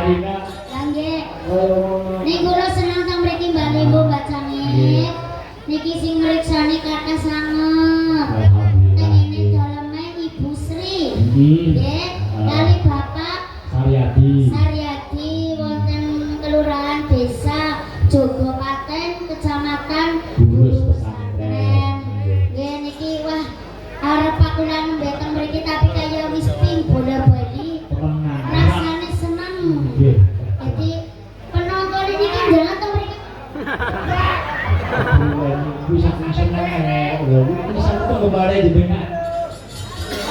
Rina. Nggih. Ning kula seneng teng mriki Mbak Limbo bacane. Niki sing ngriksani kathah sanget. Ning ngene daleme Ibu Sri. Nggih. Kali Bapak Saryadi wonten kelurahan desa Jogopaten Kecamatan Burus Pesantren. Nggih niki wah arep aku nang mbeteng mriki tapi kaya wis ping bola-bali. Rasane seneng. Nggih. Jadi penonton ini kan jangan tuh mriki. Bisa seneng lho. Ini satu kembali jenengan.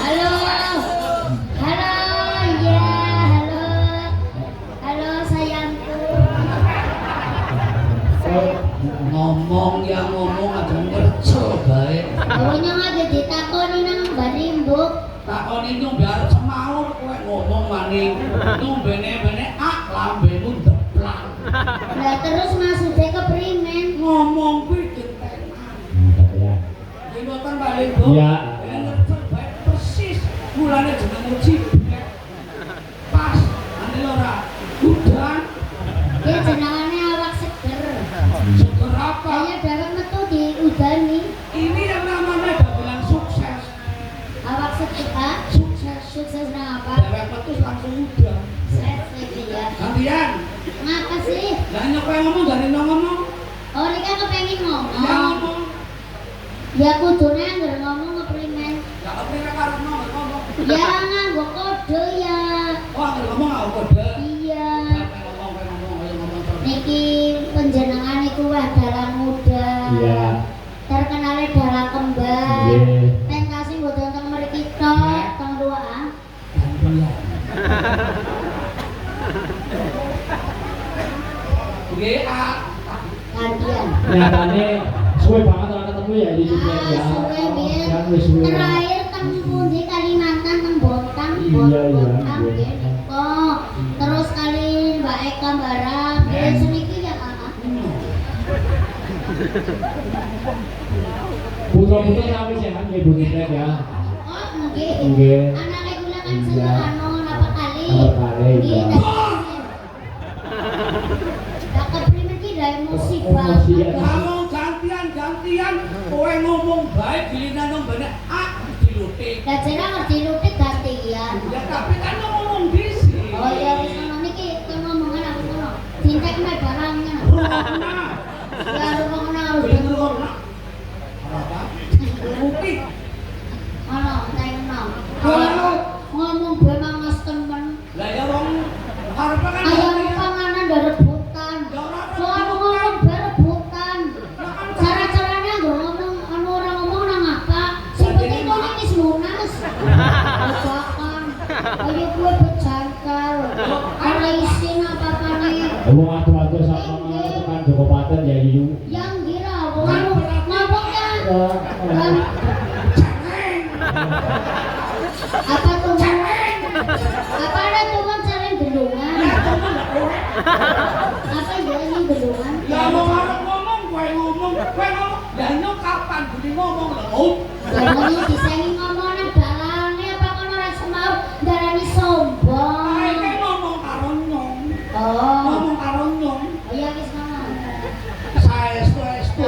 Halo. Halo. Ya, halo. Halo sayangku. Ngomong ya ngomong aja ngerco bae. Pokoknya aja ditakoni nang Mbak Rimbo. Takoni nyombe arep semaur kowe ngomong maning. Nyombene-bene lambemu ndeplang. Lah terus maksudnya keprimen? Ngomong kuwi ditenan. Nggih mboten balik, Bu. Iya. Ngerco bae persis. Mulane jeneng muji. Pas. Ane ora udan. Dia jenengane awak seger. Seger apa? Kayaknya dapat metu di udani. Ini yang namanya dagelan sukses. Awak seger, Pak. Sukses. Sukses nang apa? Dewek petus langsung udah. Sukses iki ya. Gantian. Ngapa sih? Lah nyok kowe ngomong dari ngomong. Oh, ini kan kepengin Ya ngomong. ngomong. Ya kudune anggar ngomong keprimen. Ya kepengin karep ngomong. Ya nganggo kode ya. Oh, anggar ngomong aku kode. Iya. Ngomong ayo ngomong terus. Niki penjenengan iku wah dalang muda. Iya. Terkenalnya dalang kembar. Nggih. Pentasi mboten teng mriki tok, teng luar. Gantian. Nggih, Gantian. Nyatane suwe banget ora ketemu ya di sini ya. Ah, suwe biyen. Kan wis suwe. Terakhir teng pundi Kalimantan teng Bontang, Iya, iya, Bontang iya. nggih niko. Terus kali Mbak Eka Barang, nggih seniki ya Kakak. Putra-putra sami sehat nggih Bu Tifet ya. Oh, nggih. Nggih. Anake kula kan Iya. seneng anu napa kali. Napa kali, Nggih. iya. Lah keprimen ki dari musibah. Emosi ya. kamu gantian kowe ngomong bae giliran ngombene dilutik. Lah jeneng ngerti lutik gantian. Ya tapi kan ngomong disi. Oh ya wis ngono niki ngomongan aku ngono. Dintek mek barangnya. Rungokna. Ya rungokna Kuwi rungokna. Apa? Lutik. Ono tengno. Halo. Ngomong bae mangas temen. Lah ya wong karepe kan Ayam panganan dari rebutan. Ngomong bae rebutan. Cara-caranya ngomong anu orang ngomong nang apa? Sing penting kene wis lunas. Bajakan. Ayo kowe bejangkal. Ora isin apa-apane. Wong adu-adu sama tekan Jogopaten ya Yu. Yang kira wong ngomong kan. Apa tuh? Apa ada tuh cari gendungan? Apa ya ini gendungan? Ya wong arep ngomong kowe ngomong. Lah nyok kapan budi ngomong lho. Ngomong disengi ngomong nang dalane apa kono ora semau darani sombong. Kae ngomong karo nyong. Oh. Ngomong karo nyong. Oh ya wis ngono. Saestu-estu.